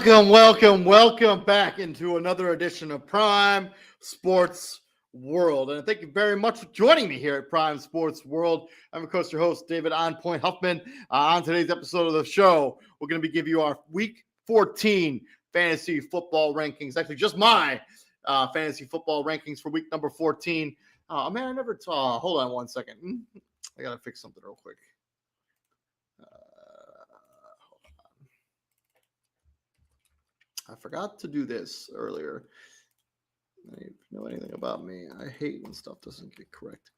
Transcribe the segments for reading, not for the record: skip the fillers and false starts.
Welcome back into another edition of Prime Sports World. And thank you very much for joining me here at Prime Sports World. I'm, of course, your host, David On Point Huffman. On today's episode of the show, we're going to be giving you our Week 14 fantasy football rankings. Actually, just my fantasy football rankings for week number 14. Man, I never saw. Hold on one second. I got to fix something real quick. I forgot to do this earlier. If you know anything about me, I hate when stuff doesn't get corrected.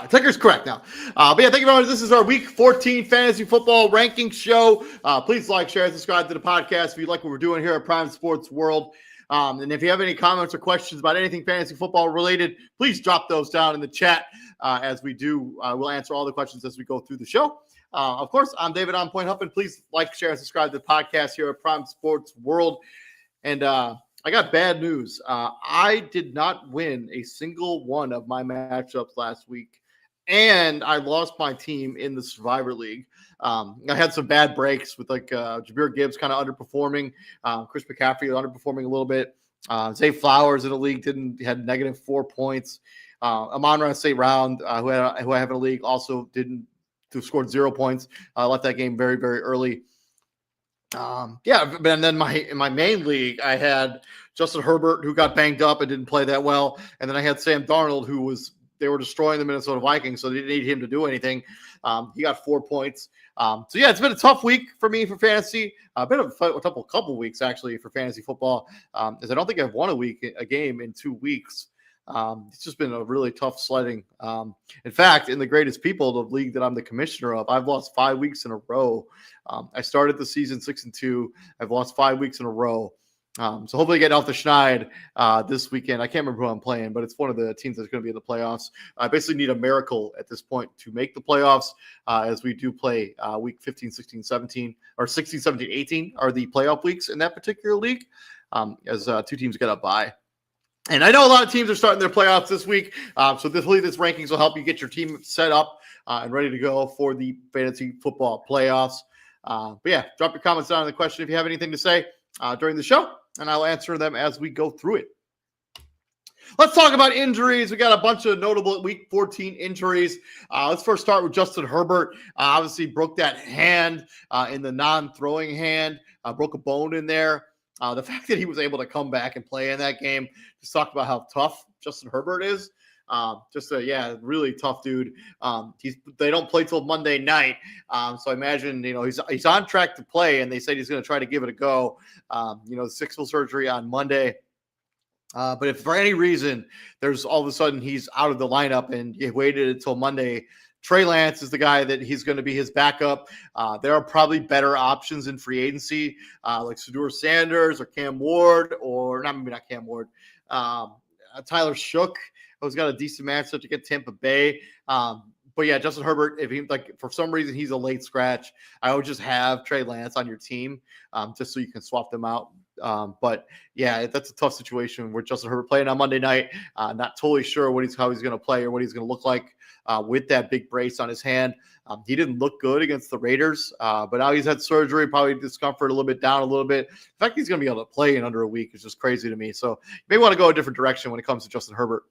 Ticker's correct now. But yeah, thank you very much. This is our Week 14 Fantasy Football Ranking Show. Please like, share, and subscribe to the podcast if you like what we're doing here at Prime Sports World. And if you have any comments or questions about anything fantasy football related, please drop those down in the chat as we do. We'll answer all the questions as we go through the show. Of course, I'm David On Point Huffman. Please like, share, and subscribe to the podcast here at Prime Sports World. And I got bad news. I did not win a single one of my matchups last week, and I lost my team in the Survivor League. I had some bad breaks with Jahmyr Gibbs kind of underperforming, Chris McCaffrey underperforming a little bit. Zay Flowers in the league had -4 points. Amon-Ra St. Brown, who I have in the league, also scored 0 points. I left that game very, very early. And then in my main league, I had Justin Herbert, who got banged up and didn't play that well. And then I had Sam Darnold, they were destroying the Minnesota Vikings, so they didn't need him to do anything. He got 4 points. It's been a tough week for me for fantasy. A bit of a couple weeks, actually, for fantasy football, as I don't think I've won a game in 2 weeks. It's just been a really tough sledding. In fact, in the greatest people, the league that I'm the commissioner of, I've lost 5 weeks in a row. I started the season 6-2. I've lost 5 weeks in a row. So hopefully get off the schneid this weekend. I can't remember who I'm playing, but it's one of the teams that's going to be in the playoffs. I basically need a miracle at this point to make the playoffs, as we do play week 15, 16, 17, or 16, 17, 18 are the playoff weeks in that particular league, as 2 teams get a bye. And I know a lot of teams are starting their playoffs this week, so hopefully this rankings will help you get your team set up and ready to go for the fantasy football playoffs. But yeah, drop your comments down in the question if you have anything to say during the show, and I'll answer them as we go through it. Let's talk about injuries. We got a bunch of notable Week 14 injuries. Let's first start with Justin Herbert. Obviously broke that hand in the non-throwing hand, broke a bone in there. The fact that he was able to come back and play in that game, just talk about how tough Justin Herbert is. Really tough dude. They don't play till Monday night, so I imagine he's on track to play, and they said he's going to try to give it a go. The sixth surgery on Monday. But if for any reason there's all of a sudden he's out of the lineup and you waited until Monday, Trey Lance is the guy that he's going to be his backup. There are probably better options in free agency, like Shedeur Sanders or Cam Ward, or not Cam Ward, Tyler Shook, who's got a decent matchup to get Tampa Bay. But yeah, Justin Herbert, if he for some reason he's a late scratch, I would just have Trey Lance on your team, just so you can swap them out. But yeah, that's a tough situation where Justin Herbert playing on Monday night, not totally sure how he's going to play or what he's going to look like with that big brace on his hand. He didn't look good against the Raiders, but now he's had surgery, probably discomfort a little bit, down a little bit. The fact he's going to be able to play in under a week is just crazy to me. So you may want to go a different direction when it comes to Justin Herbert.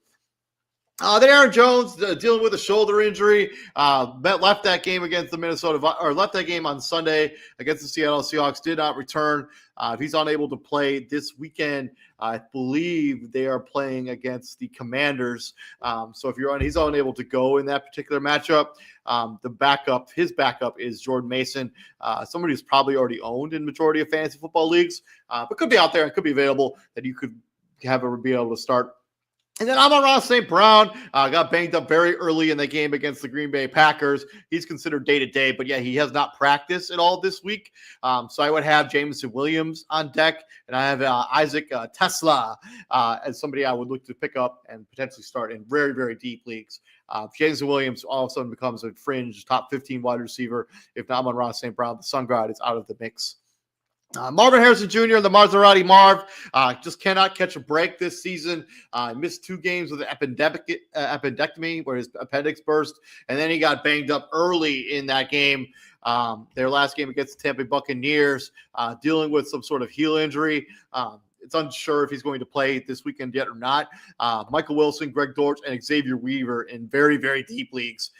Then Aaron Jones dealing with a shoulder injury, left that game against the left that game on Sunday against the Seattle Seahawks, did not return. If he's unable to play this weekend, I believe they are playing against the Commanders. So if he's unable to go in that particular matchup, his backup is Jordan Mason, somebody who's probably already owned in majority of fantasy football leagues, but could be out there and could be available that you could be able to start. And then Amon-Ra St. Brown got banged up very early in the game against the Green Bay Packers. He's considered day-to-day, but yeah, he has not practiced at all this week. So I would have Jameson Williams on deck, and I have Isaac Tesla as somebody I would look to pick up and potentially start in very, very deep leagues. Jameson Williams all of a sudden becomes a fringe top 15 wide receiver. If not Amon-Ra St. Brown, the Sun God is out of the mix. Marvin Harrison Jr., the Maserati Marv, just cannot catch a break this season. Missed 2 games with an appendectomy where his appendix burst, and then he got banged up early in that game. Their last game against the Tampa Bay Buccaneers, dealing with some sort of heel injury. It's unsure if he's going to play this weekend yet or not. Michael Wilson, Greg Dortch, and Xavier Weaver in very, very deep leagues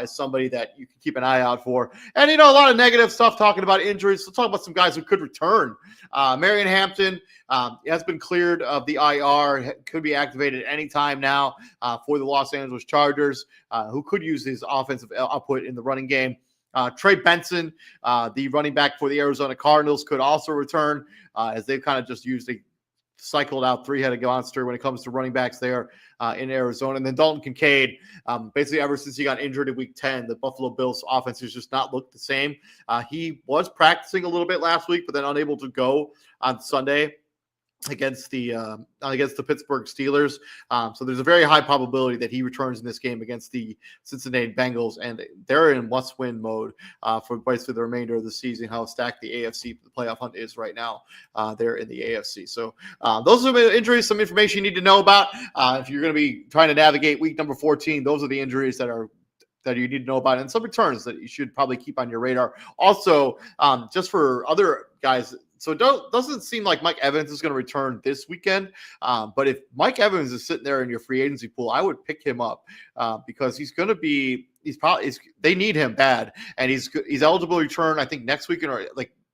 is somebody that you can keep an eye out for. And, a lot of negative stuff talking about injuries. Let's talk about some guys who could return. Marion Hampton has been cleared of the IR, could be activated anytime now for the Los Angeles Chargers, who could use his offensive output in the running game. Trey Benson, the running back for the Arizona Cardinals, could also return as they've kind of just cycled out 3-headed monster when it comes to running backs there in Arizona. And then Dalton Kincaid, basically ever since he got injured in week 10, the Buffalo Bills offense has just not looked the same. He was practicing a little bit last week, but then unable to go on Sunday against the Pittsburgh Steelers. So there's a very high probability that he returns in this game against the Cincinnati Bengals, and they're in must-win mode for basically the remainder of the season. How stacked the AFC playoff hunt is right now. They're in the AFC. So those are the injuries, some information you need to know about. If you're going to be trying to navigate week number 14, those are the injuries that you need to know about, and some returns that you should probably keep on your radar. Also, just for other guys, so it doesn't seem like Mike Evans is going to return this weekend. But if Mike Evans is sitting there in your free agency pool, I would pick him up because they need him bad, and he's eligible to return, I think, next week.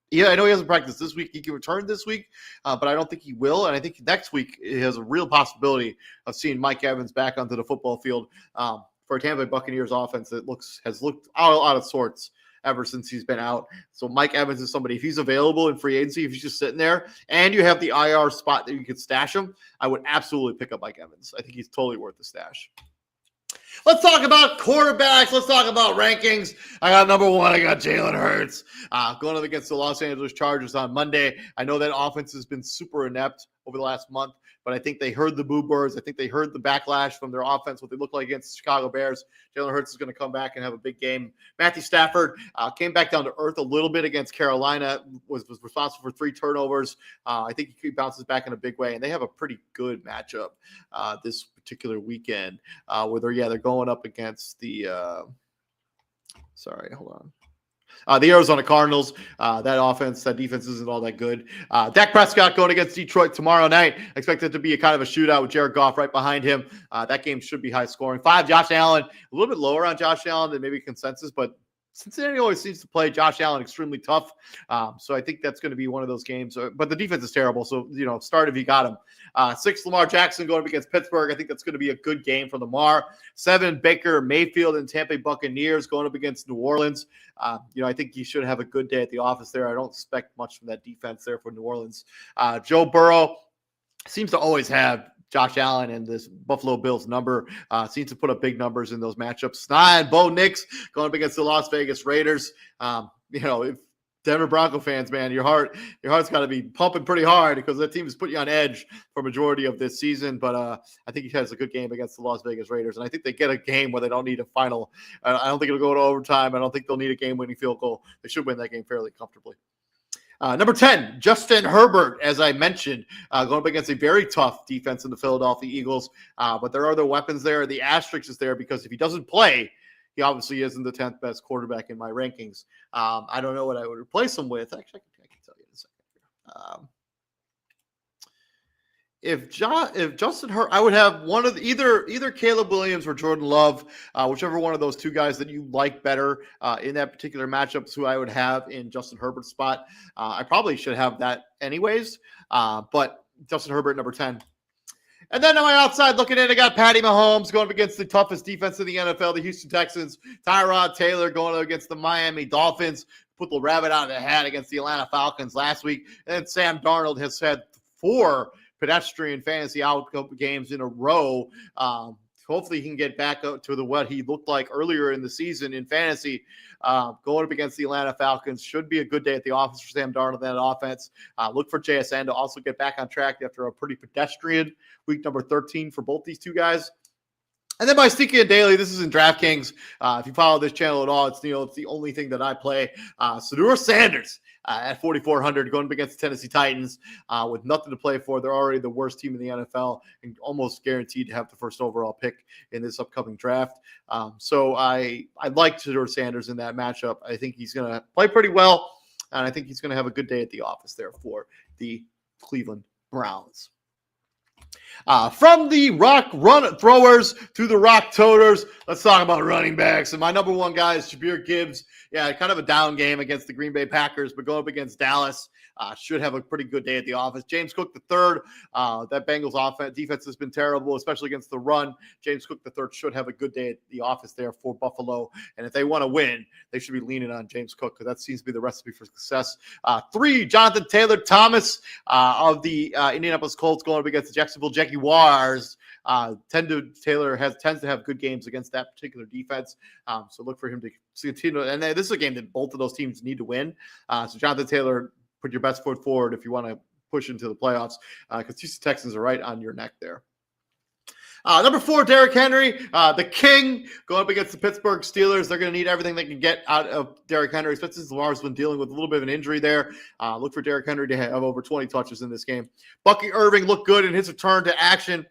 Yeah, I know he hasn't practiced this week. He can return this week, but I don't think he will. And I think next week he has a real possibility of seeing Mike Evans back onto the football field for a Tampa Bay Buccaneers offense that has looked out of sorts ever since he's been out. So Mike Evans is somebody, if he's available in free agency, if he's just sitting there and you have the IR spot that you could stash him, I would absolutely pick up Mike Evans. I think he's totally worth the stash. Let's talk about quarterbacks. Let's talk about rankings. I got number 1. I got Jalen Hurts going up against the Los Angeles Chargers on Monday. I know that offense has been super inept over the last month, but I think they heard the boo birds. I think they heard the backlash from their offense, what they look like against the Chicago Bears. Jalen Hurts is going to come back and have a big game. Matthew Stafford came back down to earth a little bit against Carolina, was responsible for 3 turnovers. I think he bounces back in a big way, and they have a pretty good matchup this particular weekend where they're going up against the the Arizona Cardinals. That defense isn't all that good. Dak Prescott going against Detroit tomorrow night. I expect it to be a kind of a shootout with Jared Goff right behind him. That game should be high scoring. 5, Josh Allen. A little bit lower on Josh Allen than maybe consensus, but Cincinnati always seems to play Josh Allen extremely tough. So I think that's going to be one of those games. But the defense is terrible, so, start if you got him. 6, Lamar Jackson going up against Pittsburgh. I think that's going to be a good game for Lamar. 7, Baker Mayfield and Tampa Bay Buccaneers going up against New Orleans. I think he should have a good day at the office there. I don't expect much from that defense there for New Orleans. Joe Burrow seems to always have Josh Allen and this Buffalo Bills number. Seems to put up big numbers in those matchups. 9, Bo Nix going up against the Las Vegas Raiders. If Denver Bronco fans, man, your heart's got to be pumping pretty hard because that team has put you on edge for a majority of this season. But I think he has a good game against the Las Vegas Raiders, and I think they get a game where they don't need a final. I don't think it'll go to overtime. I don't think they'll need a game-winning field goal. They should win that game fairly comfortably. Number 10, Justin Herbert, as I mentioned, going up against a very tough defense in the Philadelphia Eagles. But there are other weapons there. The asterisk is there because if he doesn't play, he obviously isn't the 10th best quarterback in my rankings. I don't know what I would replace him with. Actually, I can tell you in a second here. If Justin Herbert, I would have one of either Caleb Williams or Jordan Love, whichever one of those 2 guys that you like better in that particular matchup is who I would have in Justin Herbert's spot. I probably should have that anyways, but Justin Herbert, number 10. And then on my outside looking in, I got Patty Mahomes going up against the toughest defense in the NFL, the Houston Texans. Tyrod Taylor going up against the Miami Dolphins. Put the rabbit out of the hat against the Atlanta Falcons last week. And Sam Darnold has had 4 pedestrian fantasy outcome games in a row. Hopefully he can get back up to what he looked like earlier in the season in fantasy. Going up against the Atlanta Falcons should be a good day at the office for Sam Darnold, that offense. Look for JSN to also get back on track after a pretty pedestrian week number 13 for both these 2 guys. And then my Sneaky and Daily, this is in DraftKings. If you follow this channel at all, it's the only thing that I play. Shedeur Sanders at 4,400 going up against the Tennessee Titans with nothing to play for. They're already the worst team in the NFL and almost guaranteed to have the first overall pick in this upcoming draft. So I like Shedeur Sanders in that matchup. I think he's going to play pretty well, and I think he's going to have a good day at the office there for the Cleveland Browns. From the rock run throwers to the rock toters, let's talk about running backs. And my number one guy is Jahmyr Gibbs. Yeah, kind of a down game against the Green Bay Packers, but going up against Dallas, should have a pretty good day at the office. James Cook III, that Bengals defense has been terrible, especially against the run. James Cook III should have a good day at the office there for Buffalo. And if they want to win, they should be leaning on James Cook because that seems to be the recipe for success. 3, Jonathan Taylor Thomas of the Indianapolis Colts going up against the Jacksonville Jaguars. Taylor tends to have good games against that particular defense. So look for him to continue. And this is a game that both of those teams need to win. So Jonathan Taylor, put your best foot forward if you want to push into the playoffs because Houston Texans are right on your neck there. Number 4, Derrick Henry, the king, going up against the Pittsburgh Steelers. They're going to need everything they can get out of Derrick Henry, especially since Lamar's been dealing with a little bit of an injury there. Look for Derrick Henry to have over 20 touches in this game. Bucky Irving looked good in his return to action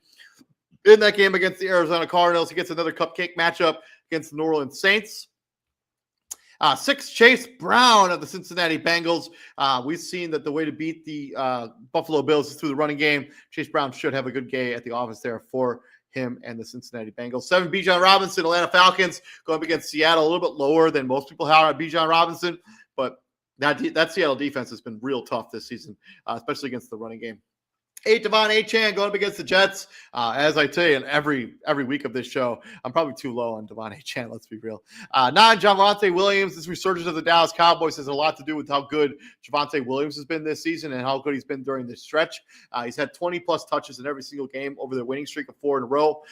in that game against the Arizona Cardinals. He gets another cupcake matchup against the New Orleans Saints. 6, Chase Brown of the Cincinnati Bengals. We've seen that the way to beat the Buffalo Bills is through the running game. Chase Brown should have a good day at the office there for him and the Cincinnati Bengals. 7, Bijan Robinson, Atlanta Falcons, going up against Seattle, a little bit lower than most people have on Bijan Robinson, but that Seattle defense has been real tough this season, especially against the running game. 8, Devon Achane going up against the Jets. As I tell you in every week of this show, I'm probably too low on Devon Achane, let's be real. 9, Javonte Williams. This resurgence of the Dallas Cowboys has a lot to do with how good Javonte Williams has been this season and how good he's been during this stretch. He's had 20-plus touches in every single game over their winning streak of 4 in a row.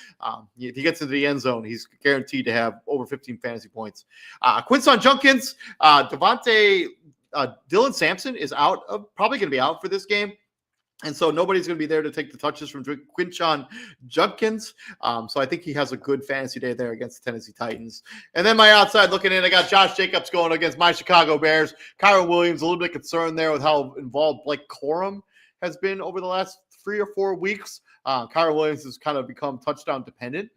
If he gets into the end zone, he's guaranteed to have over 15 fantasy points. Quinson Judkins, Dylan Sampson is probably going to be out for this game. And so nobody's going to be there to take the touches from Quinshon Judkins. So I think he has a good fantasy day there against the Tennessee Titans. And then my outside looking in, I got Josh Jacobs going against my Chicago Bears. Kyron Williams, a little bit concerned there with how involved Blake Corum has been over the last 3 or 4 weeks. Kyron Williams has kind of become touchdown dependent.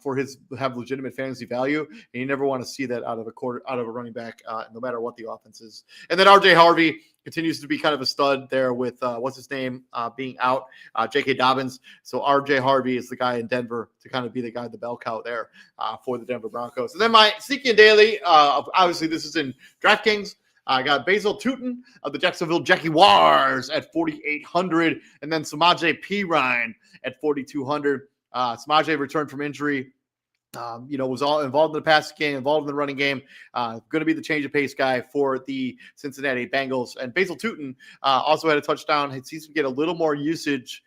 For his have legitimate fantasy value, and you never want to see that out of a running back, no matter what the offense is. And then RJ Harvey continues to be kind of a stud there with what's his name being out, J.K. Dobbins. So RJ Harvey is the guy in Denver to kind of be the guy, the bell cow there for the Denver Broncos. And then my sneaky and daily, obviously this is in DraftKings. I got Basil Tutin of the Jacksonville Jaguars at 4,800, and then Samaje Perine at 4,200. Samaje returned from injury, was all involved in the passing game, involved in the running game, going to be the change of pace guy for the Cincinnati Bengals. And Basil Tutin also had a touchdown. It seems to get a little more usage.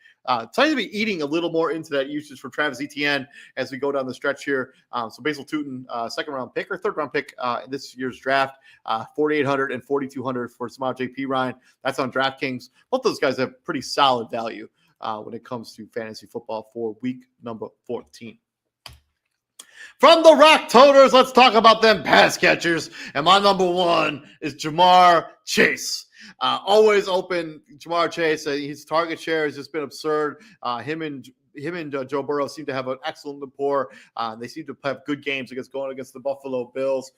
Tends to be eating a little more into that usage from Travis Etienne as we go down the stretch here. So Basil Tutin, second-round pick or third-round pick in this year's draft, 4,800 and 4,200 for Samaje Perine. That's on DraftKings. Both those guys have pretty solid value when it comes to fantasy football for week number 14. From the Rock Toters, let's talk about them pass catchers. And my number 1 is Jamar Chase. Always open, Jamar Chase. His target share has just been absurd. Him and Joe Burrow seem to have an excellent rapport. They seem to have good games going against the Buffalo Bills.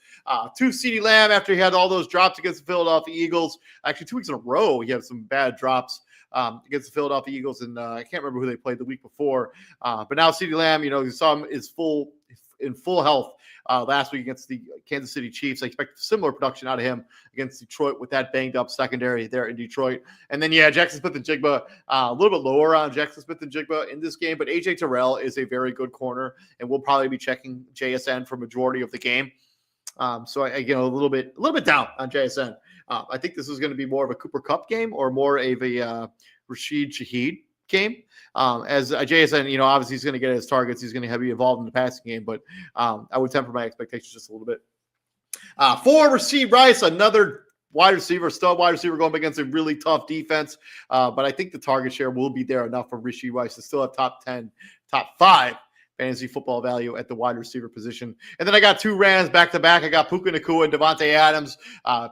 2, CeeDee Lamb, after he had all those drops against the Philadelphia Eagles. Actually, 2 weeks in a row, he had some bad drops against the Philadelphia Eagles, and I can't remember who they played the week before. But now CeeDee Lamb, you saw him in full health last week against the Kansas City Chiefs. I expect similar production out of him against Detroit with that banged up secondary there in Detroit. And then, Jackson Smith-Njigba, a little bit lower on Jackson Smith-Njigba in this game, but A.J. Terrell is a very good corner, and we'll probably be checking JSN for majority of the game. So I a little bit down on JSN. I think this is going to be more of a Cooper Kupp game or more of a Rashid Shaheed game. As JSN, obviously he's going to get his targets. He's going to be involved in the passing game, but I would temper my expectations just a little bit. 4, Rashee Rice, another stud wide receiver going up against a really tough defense. But I think the target share will be there enough for Rashee Rice to still have top 5 fantasy football value at the wide receiver position. And then I got 2 Rams back-to-back. I got Puka Nacua and Devontae Adams.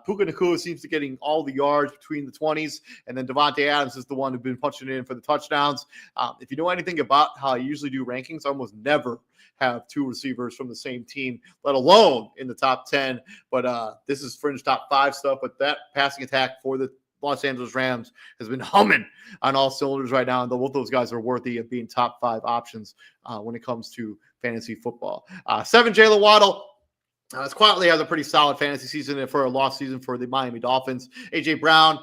Puka Nacua seems to getting all the yards between the 20s, and then Devontae Adams is the one who's been punching it in for the touchdowns. If you know anything about how I usually do rankings, I almost never have 2 receivers from the same team, let alone in the top 10. But this is fringe top 5 stuff. But that passing attack for the Los Angeles Rams has been humming on all cylinders right now, and both those guys are worthy of being top 5 options when it comes to fantasy football. 7, Jalen Waddle. It's quietly has a pretty solid fantasy season for a lost season for the Miami Dolphins. A.J. Brown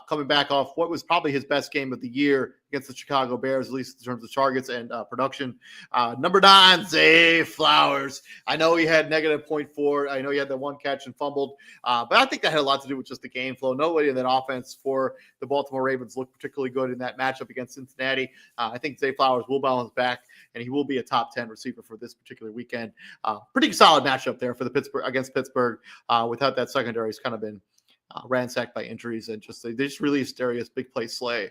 coming back off what was probably his best game of the year against the Chicago Bears, at least in terms of targets and production. Number 9, Zay Flowers. I know he had negative 0.4. I know he had the 1 catch and fumbled. But I think that had a lot to do with just the game flow. Nobody in that offense for the Baltimore Ravens looked particularly good in that matchup against Cincinnati. I think Zay Flowers will bounce back, and he will be a top 10 receiver for this particular weekend. Pretty solid matchup there for the Pittsburgh. Without that secondary, it's kind of been ransacked by injuries, and they just released Darius Big Play Slay.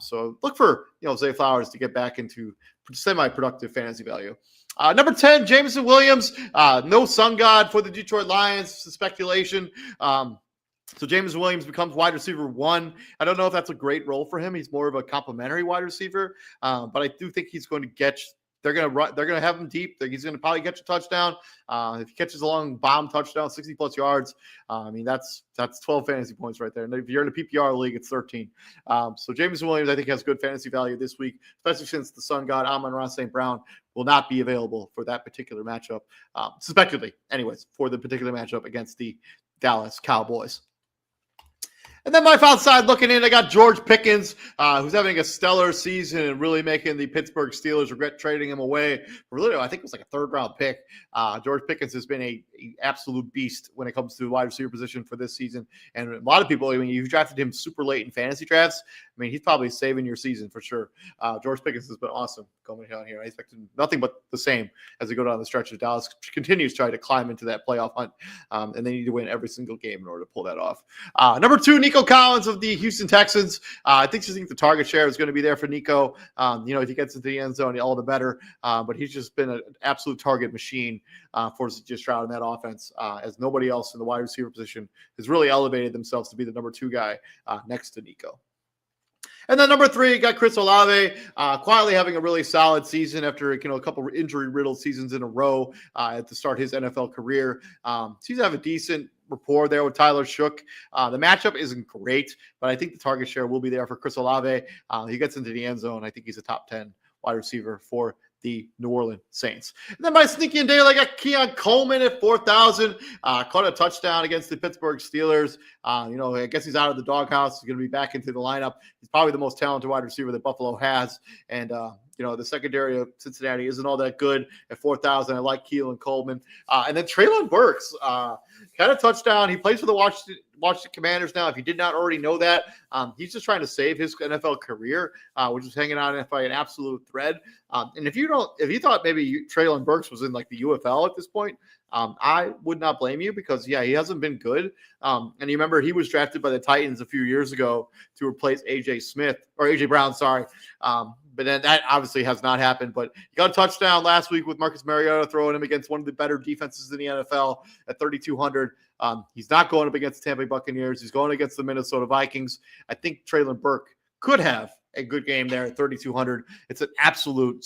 So look for Zay Flowers to get back into semi-productive fantasy value. Number 10, Jameson Williams. No sun god for the Detroit Lions. Speculation. So Jameson Williams becomes wide receiver 1. I don't know if that's a great role for him. He's more of a complimentary wide receiver, but I do think he's going to get. They're going to have him deep. He's going to probably catch a touchdown. If he catches a long bomb touchdown, 60-plus yards, that's 12 fantasy points right there. And if you're in a PPR league, it's 13. So Jameson Williams, I think, has good fantasy value this week, especially since the sun god Amon-Ra St. Brown will not be available for that particular matchup, suspectedly, anyways, for the particular matchup against the Dallas Cowboys. And then my outside looking in, I got George Pickens, who's having a stellar season and really making the Pittsburgh Steelers regret trading him away. Really, I think it was like a 3rd-round pick. George Pickens has been a absolute beast when it comes to the wide receiver position for this season. And a lot of people, I mean, you drafted him super late in fantasy drafts. I mean, he's probably saving your season for sure. George Pickens has been awesome coming down here. I expected nothing but the same as they go down the stretch as Dallas continues trying to climb into that playoff hunt. And they need to win every single game in order to pull that off. Number 2, Nico Collins of the Houston Texans. I think the target share is going to be there for Nico. If he gets into the end zone, all the better. But he's just been an absolute target machine for C.J. Stroud in that offense, as nobody else in the wide receiver position has really elevated themselves to be the number 2 guy next to Nico. And then number 3, got Chris Olave, quietly having a really solid season after a couple of injury-riddled seasons in a row to start his NFL career. Seems to have a decent rapport there with Tyler Shook. The matchup isn't great, but I think the target share will be there for Chris Olave. He gets into the end zone. I think he's a top 10 wide receiver for the New Orleans Saints. And then my sneaky and daily, I got Keon Coleman at 4,000. Caught a touchdown against the Pittsburgh Steelers. I guess he's out of the doghouse. He's going to be back into the lineup. He's probably the most talented wide receiver that Buffalo has. And, the secondary of Cincinnati isn't all that good at 4,000. I like Keelan Coleman. And then Treylon Burks, got a touchdown. He plays for the Washington Commanders now. If you did not already know that, he's just trying to save his NFL career, which is hanging on by an absolute thread. And if you thought maybe Treylon Burks was in like the UFL at this point, I would not blame you because, he hasn't been good. And you remember he was drafted by the Titans a few years ago to replace A.J. Brown, sorry. But then that obviously has not happened. But he got a touchdown last week with Marcus Mariota throwing him against one of the better defenses in the NFL at 3,200. He's not going up against the Tampa Bay Buccaneers. He's going against the Minnesota Vikings. I think Treylon Burke could have a good game there at 3,200. It's an absolute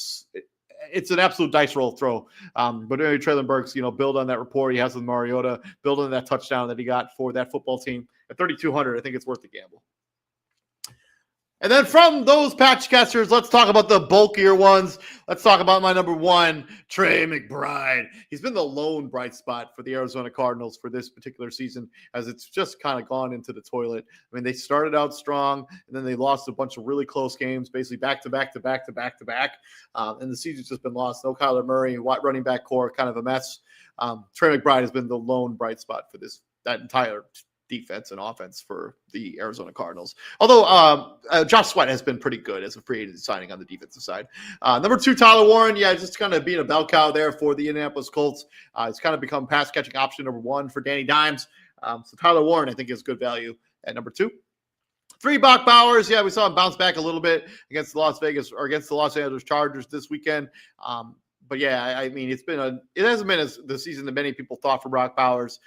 dice roll throw. But anyway, Treylon Burks, build on that rapport he has with Mariota, build on that touchdown that he got for that football team at 3,200. I think it's worth the gamble. And then from those patch catchers, let's talk about the bulkier ones. Let's talk about my number 1, Trey McBride. He's been the lone bright spot for the Arizona Cardinals for this particular season, as it's just kind of gone into the toilet. I mean, they started out strong, and then they lost a bunch of really close games, basically back to back. And the season's just been lost. No Kyler Murray, running back core, kind of a mess. Trey McBride has been the lone bright spot for that entire defense and offense for the Arizona Cardinals. Although Josh Sweat has been pretty good as a free agent signing on the defensive side. Number 2, Tyler Warren. Just kind of being a bell cow there for the Indianapolis Colts. It's kind of become pass catching option number 1 for Danny Dimes. So Tyler Warren, I think, is good value at number 2. 3, Brock Bowers. We saw him bounce back a little bit against the Los Angeles Chargers this weekend. but yeah, I mean, it hasn't been the season that many people thought for Brock Bowers,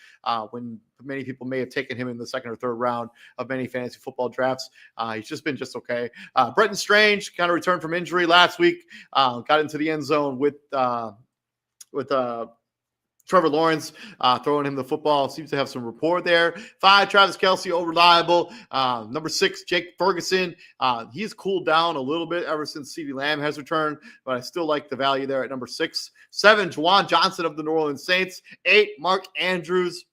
when many people may have taken him in the second or third round of many fantasy football drafts. He's just been just okay. Brenton Strange kind of returned from injury last week, got into the end zone with Trevor Lawrence throwing him the football. Seems to have some rapport there. 5, Travis Kelce, reliable. Number 6, Jake Ferguson. He's cooled down a little bit ever since CeeDee Lamb has returned, but I still like the value there at number 6. 7, Juwan Johnson of the New Orleans Saints. 8, Mark Andrews.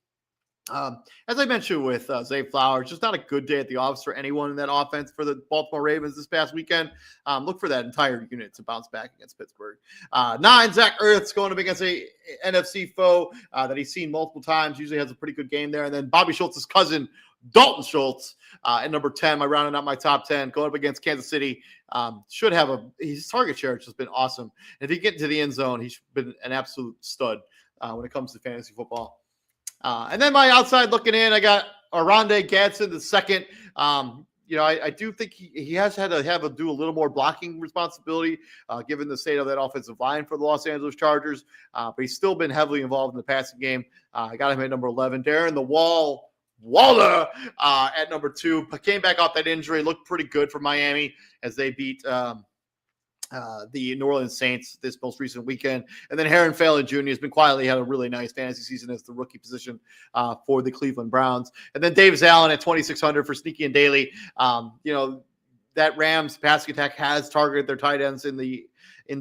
As I mentioned with Zay Flowers, just not a good day at the office for anyone in that offense for the Baltimore Ravens this past weekend. Look for that entire unit to bounce back against Pittsburgh. 9, Zach Ertz going up against a NFC foe that he's seen multiple times. Usually has a pretty good game there. And then Bobby Schultz's cousin, Dalton Schultz, at number 10. I rounded out my top 10 going up against Kansas City. Should have his target share has just been awesome. And if he get into the end zone, he's been an absolute stud when it comes to fantasy football. And then my outside looking in, I got Oronde Gadsden the second. I do think he has had to do a little more blocking responsibility, given the state of that offensive line for the Los Angeles Chargers. But he's still been heavily involved in the passing game. I got him at number 11. Darren the Waller at number 2. Came back off that injury, looked pretty good for Miami as they beat the New Orleans Saints this most recent weekend. And then Heron Phelan Jr. has been quietly had a really nice fantasy season as the rookie position for the Cleveland Browns. And then Davis Allen at 2,600 for Sneaky and Daily. That Rams passing attack has targeted their tight ends in the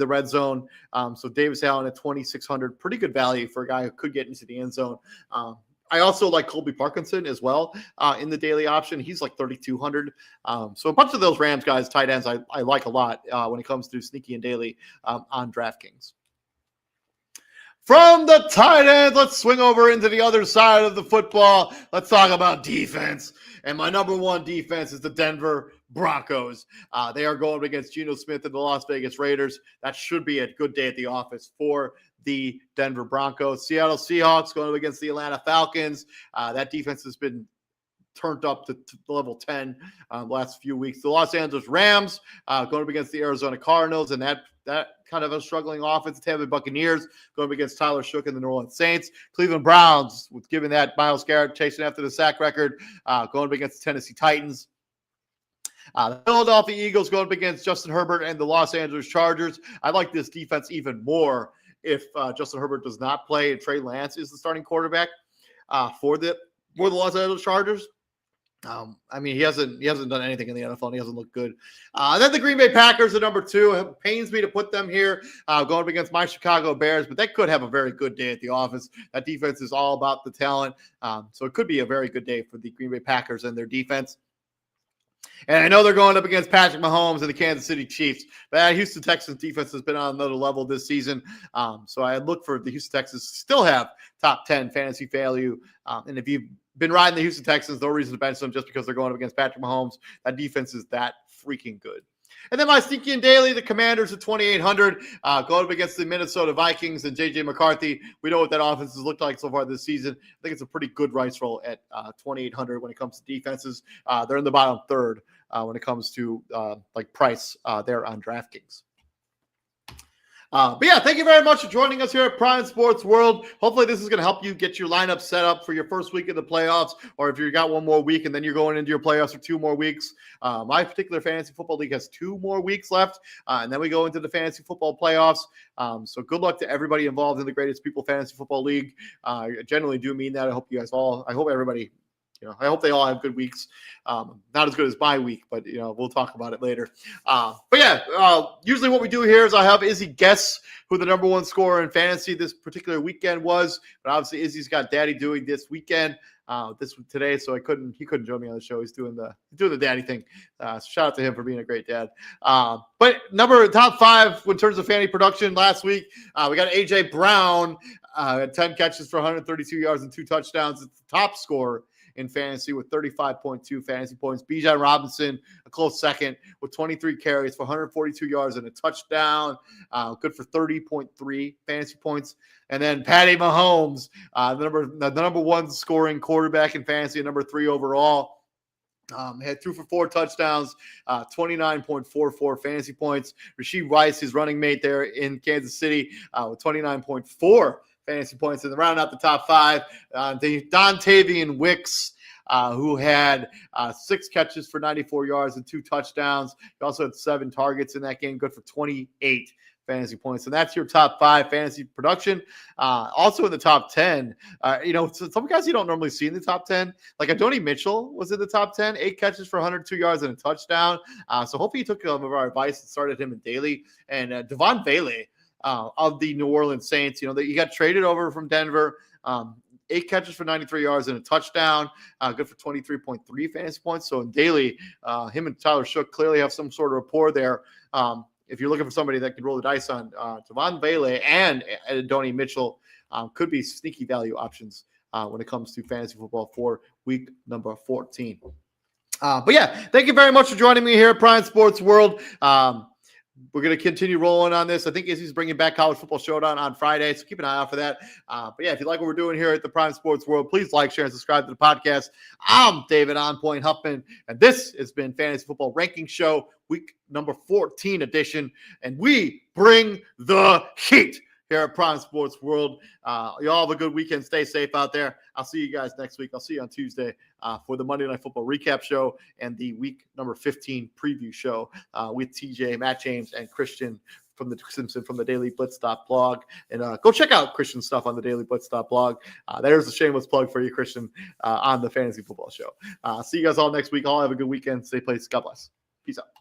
red zone. So Davis Allen at 2,600, pretty good value for a guy who could get into the end zone. I also like Colby Parkinson as well in the daily option. He's like 3,200. So a bunch of those Rams guys, tight ends, I like a lot when it comes to sneaky and daily on DraftKings. From the tight end, let's swing over into the other side of the football. Let's talk about defense. And my number 1 defense is the Denver Broncos. They are going against Geno Smith and the Las Vegas Raiders. That should be a good day at the office for the Denver Broncos. Seattle Seahawks going up against the Atlanta Falcons. That defense has been turned up to level 10 the last few weeks. The Los Angeles Rams going up against the Arizona Cardinals, and that kind of a struggling offense. Tampa Bay Buccaneers going up against Tyler Shook and the New Orleans Saints. Cleveland Browns, with given that Myles Garrett chasing after the sack record, going up against the Tennessee Titans. The Philadelphia Eagles going up against Justin Herbert and the Los Angeles Chargers. I like this defense even more if Justin Herbert does not play and Trey Lance is the starting quarterback for the Los Angeles Chargers. He hasn't done anything in the NFL and he hasn't looked good. Then the Green Bay Packers at number 2. It pains me to put them here going up against my Chicago Bears, but they could have a very good day at the office. That defense is all about the talent. So it could be a very good day for the Green Bay Packers and their defense. And I know they're going up against Patrick Mahomes and the Kansas City Chiefs, but that Houston Texans defense has been on another level this season. So I look for the Houston Texans to still have top 10 fantasy value. And if you've been riding the Houston Texans, no reason to bench them just because they're going up against Patrick Mahomes. That defense is that freaking good. And then my sneaky and daily, the Commanders at 2,800, going up against the Minnesota Vikings and J.J. McCarthy. We know what that offense has looked like so far this season. I think it's a pretty good rice roll at 2,800 when it comes to defenses. They're in the bottom third when it comes to price there on DraftKings. But yeah, thank you very much for joining us here at Prime Sports World. Hopefully this is going to help you get your lineup set up for your first week of the playoffs, or if you got one more week and then you're going into your playoffs for 2 more weeks. My particular fantasy football league has 2 more weeks left, and then we go into the fantasy football playoffs. So good luck to everybody involved in the Greatest People Fantasy Football League. I generally do mean that. I hope everybody, I hope they all have good weeks. Not as good as my week, but, we'll talk about it later. Usually what we do here is I have Izzy guess who the number 1 scorer in fantasy this particular weekend was. But obviously Izzy's got daddy doing this weekend, today, so he couldn't join me on the show. He's doing the daddy thing. Shout out to him for being a great dad. But top 5 in terms of fantasy production last week, we got AJ Brown, 10 catches for 132 yards and 2 touchdowns. It's the top scorer in fantasy with 35.2 fantasy points. Bijan Robinson, a close second, with 23 carries for 142 yards and a touchdown. Good for 30.3 fantasy points. And then Patty Mahomes, the number 1 scoring quarterback in fantasy, and number 3 overall, Had 2 for 4 touchdowns, 29.44 fantasy points. Rashee Rice, his running mate there in Kansas City, with 29.4 fantasy points. And round out the top 5, Dontavian Wicks, who had 6 catches for 94 yards and 2 touchdowns. He also had 7 targets in that game, good for 28 fantasy points. And that's your top 5 fantasy production. Also in the top 10, some guys you don't normally see in the top 10, like Adonai Mitchell was in the top 10, 8 catches for 102 yards and a touchdown. So hopefully you took some of our advice and started him in daily. And Devon Bailey of the New Orleans Saints, he got traded over from Denver. 8 catches for 93 yards and a touchdown, good for 23.3 fantasy points. So in daily, him and Tyler Shook clearly have some sort of rapport there. If you're looking for somebody that can roll the dice on, Devon Bailey and Adonai Mitchell could be sneaky value options when it comes to fantasy football for week number 14. But yeah, thank you very much for joining me here at Prime Sports World. We're going to continue rolling on this. I think Izzy's bringing back College Football Showdown on Friday, so keep an eye out for that. But yeah, if you like what we're doing here at the Prime Sports World, please like, share, and subscribe to the podcast. I'm David On Point Huffman, and this has been Fantasy Football Ranking Show, week number 14 edition, and we bring the heat here at Prime Sports World. Y'all have a good weekend. Stay safe out there. I'll see you guys next week. I'll see you on Tuesday for the Monday Night Football recap show and the week number 15 preview show with TJ, Matt James, and Christian from the Simpson from the Daily Blitzstop blog. And go check out Christian's stuff on the Daily Blitzstop blog. There's a shameless plug for you, Christian, on the Fantasy Football Show. See you guys all next week. All have a good weekend. Stay safe. God bless. Peace out.